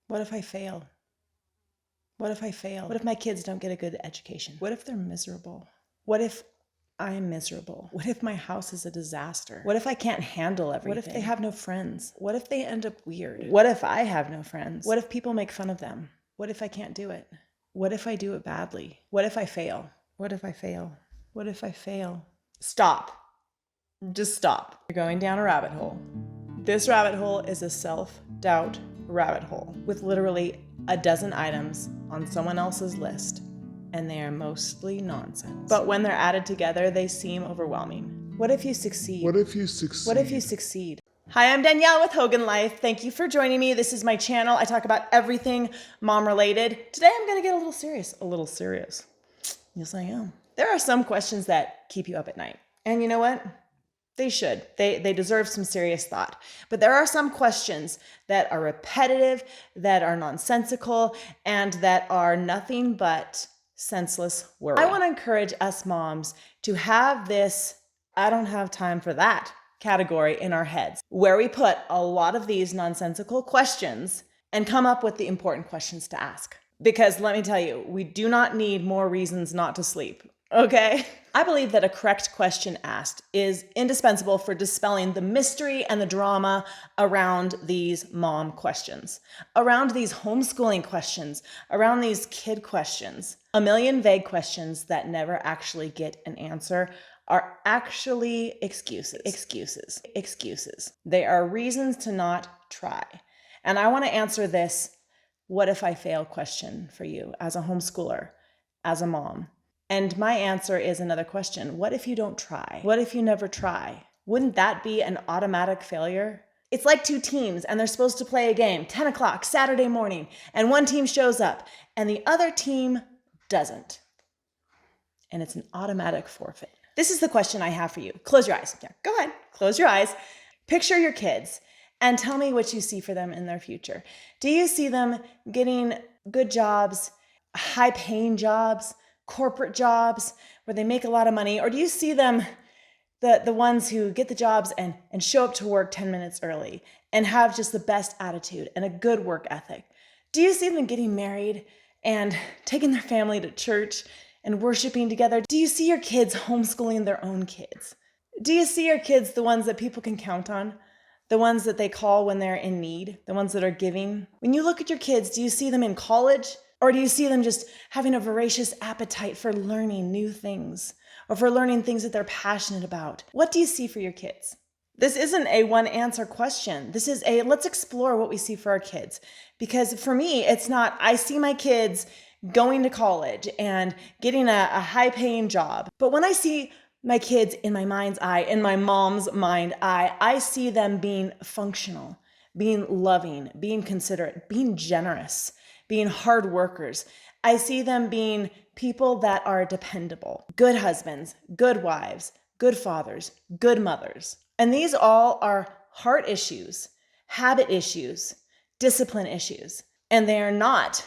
What if I fail? What if I fail? What if my kids don't get a good education? What if they're miserable? What if I'm miserable? What if my house is a disaster? What if I can't handle everything? What if they have no friends? What if they end up weird? What if I have no friends? What if people make fun of them? What if I can't do it? What if I do it badly? What if I fail? What if I fail? What if I fail? Stop. Just stop. You're going down a rabbit hole. This rabbit hole is a self-doubt rabbit hole with literally a dozen items on someone else's list, and they are mostly nonsense. But when they're added together, they seem overwhelming. What if you succeed? What if you succeed? What if you succeed? Hi, I'm Danielle with Hogan Life. Thank you for joining me. This is my channel. I talk about everything mom related. Today I'm gonna get a little serious. A little serious. Yes, I am. There are some questions that keep you up at night. And you know what? They should. They deserve some serious thought. But there are some questions that are repetitive, that are nonsensical, and that are nothing but senseless worry. I want to encourage us moms to have this "I don't have time for that" category in our heads, where we put a lot of these nonsensical questions and come up with the important questions to ask. Because let me tell you, we do not need more reasons not to sleep. Okay? I believe that a correct question asked is indispensable for dispelling the mystery and the drama around these mom questions, around these homeschooling questions, around these kid questions. A million vague questions that never actually get an answer are actually excuses. They are reasons to not try. And I want to answer this "what if I fail" question for you as a homeschooler, as a mom. And my answer is another question. What if you don't try? What if you never try? Wouldn't that be an automatic failure? It's like two teams and they're supposed to play a game, 10 o'clock, Saturday morning, and one team shows up and the other team doesn't. And it's an automatic forfeit. This is the question I have for you. Close your eyes. Yeah, go ahead. Close your eyes. Picture your kids and tell me what you see for them in their future. Do you see them getting good jobs, high-paying jobs, corporate jobs where they make a lot of money? Or do you see them, the ones who get the jobs and show up to work 10 minutes early and have just the best attitude and a good work ethic? Do you see them getting married and taking their family to church and worshiping together? Do you see your kids homeschooling their own kids? Do you see your kids the ones that people can count on? The ones that they call when they're in need? The ones that are giving? When you look at your kids, do you see them in college? Or do you see them just having a voracious appetite for learning new things or for learning things that they're passionate about? What do you see for your kids? This isn't a one answer question. This is a let's explore what we see for our kids. Because for me, it's not I see my kids going to college and getting a high paying job. But when I see my kids in my mind's eye, in my mom's mind eye, I see them being functional, being loving, being considerate, being generous, being hard workers. I see them being people that are dependable, good husbands, good wives, good fathers, good mothers. And these all are heart issues, habit issues, discipline issues, and they are not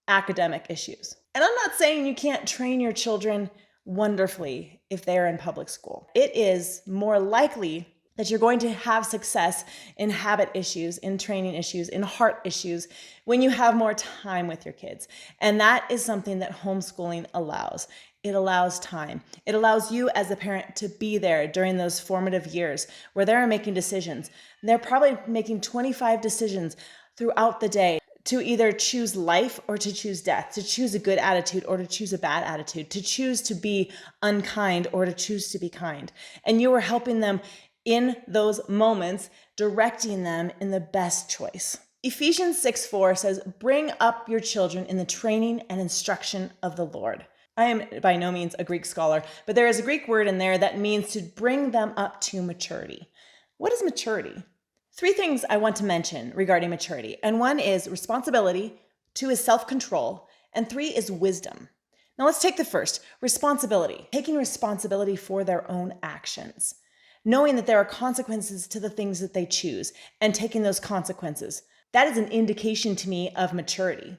academic issues. And I'm not saying you can't train your children wonderfully if they're in public school. It is more likely that you're going to have success in habit issues, in training issues, in heart issues when you have more time with your kids. And that is something that homeschooling allows. It allows time. It allows you as a parent to be there during those formative years where they're making decisions. They're probably making 25 decisions throughout the day to either choose life or to choose death, to choose a good attitude or to choose a bad attitude, to choose to be unkind or to choose to be kind. And you are helping them in those moments, directing them in the best choice. Ephesians 6:4 says, "Bring up your children in the training and instruction of the Lord." I am by no means a Greek scholar, but there is a Greek word in there that means to bring them up to maturity. What is maturity? 3 things I want to mention regarding maturity. And 1 is responsibility, 2 is self-control, and 3 is wisdom. Now let's take the first, responsibility. Taking responsibility for their own actions. Knowing that there are consequences to the things that they choose and taking those consequences. That is an indication to me of maturity.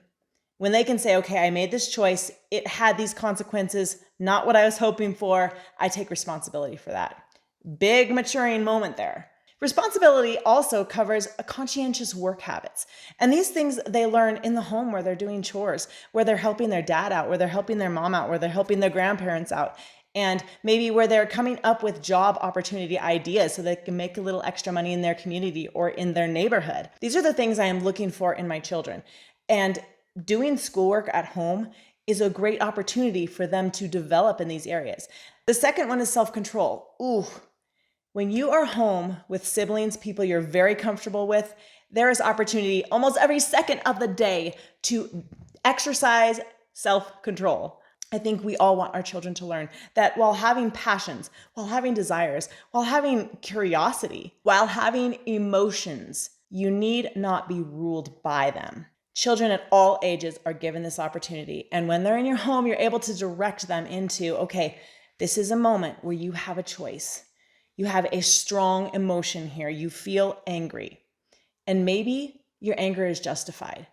When they can say, okay, I made this choice, it had these consequences, not what I was hoping for, I take responsibility for that. Big maturing moment there. Responsibility also covers conscientious work habits. And these things they learn in the home where they're doing chores, where they're helping their dad out, where they're helping their mom out, where they're helping their grandparents out, and maybe where they're coming up with job opportunity ideas so they can make a little extra money in their community or in their neighborhood. These are the things I am looking for in my children. And doing schoolwork at home is a great opportunity for them to develop in these areas. The second one is self-control. Ooh. When you are home with siblings, people you're very comfortable with, there is opportunity almost every second of the day to exercise self-control. I think we all want our children to learn that while having passions, while having desires, while having curiosity, while having emotions, you need not be ruled by them. Children at all ages are given this opportunity. And when they're in your home, you're able to direct them into, okay, this is a moment where you have a choice. You have a strong emotion here. You feel angry. And maybe your anger is justified,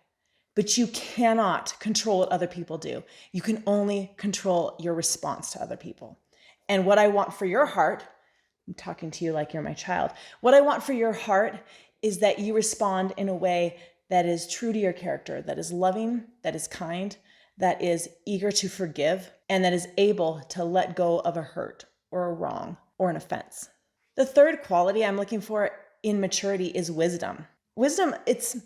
but you cannot control what other people do. You can only control your response to other people. And what I want for your heart, I'm talking to you like you're my child. What I want for your heart is that you respond in a way that is true to your character, that is loving, that is kind, that is eager to forgive, and that is able to let go of a hurt or a wrong or an offense. The third quality I'm looking for in maturity is wisdom. Wisdom, it's,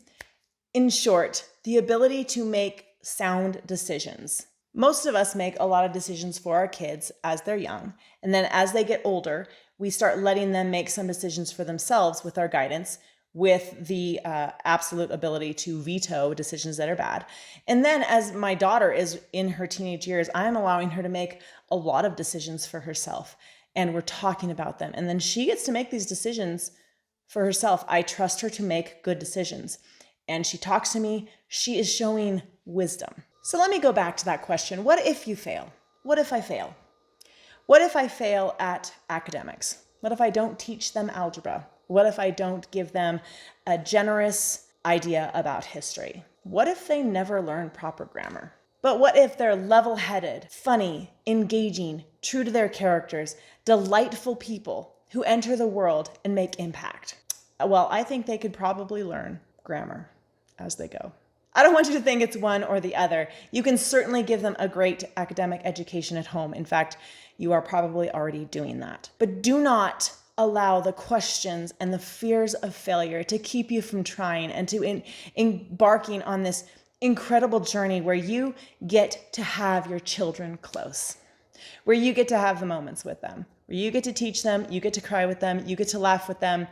in short, the ability to make sound decisions. Most of us make a lot of decisions for our kids as they're young, and then as they get older, we start letting them make some decisions for themselves with our guidance, with the absolute ability to veto decisions that are bad. And then as my daughter is in her teenage years, I'm allowing her to make a lot of decisions for herself. And we're talking about them. And then she gets to make these decisions for herself. I trust her to make good decisions. And she talks to me. She is showing wisdom. So let me go back to that question. What if you fail? What if I fail? What if I fail at academics? What if I don't teach them algebra? What if I don't give them a generous idea about history? What if they never learn proper grammar? But what if they're level-headed, funny, engaging, true to their characters, delightful people who enter the world and make impact? Well, I think they could probably learn grammar as they go. I don't want you to think it's one or the other. You can certainly give them a great academic education at home. In fact, you are probably already doing that. But do not allow the questions and the fears of failure to keep you from trying and to embarking on this incredible journey where you get to have your children close, where you get to have the moments with them, where you get to teach them, you get to cry with them, you get to laugh with them,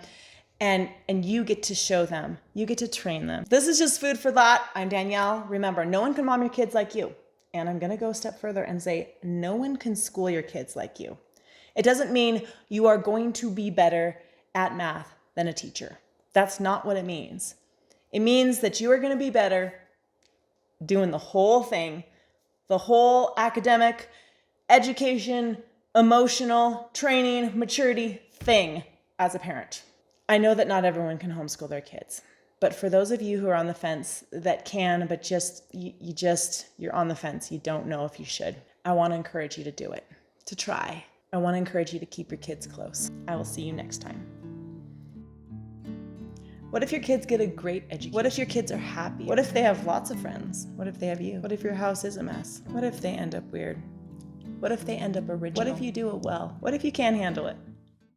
and you get to show them, you get to train them. This is just food for thought. I'm Danielle. Remember, no one can mom your kids like you. And I'm gonna go a step further and say, no one can school your kids like you. It doesn't mean you are going to be better at math than a teacher. That's not what it means. It means that you are gonna be better doing the whole thing, the whole academic, education, emotional, training, maturity thing as a parent. I know that not everyone can homeschool their kids, but for those of you who are on the fence that can, but you're on the fence, you don't know if you should, I want to encourage you to do it, to try. I want to encourage you to keep your kids close. I will see you next time. What if your kids get a great education? What if your kids are happy? What if they have lots of friends? What if they have you? What if your house is a mess? What if they end up weird? What if they end up original? What if you do it well? What if you can't handle it?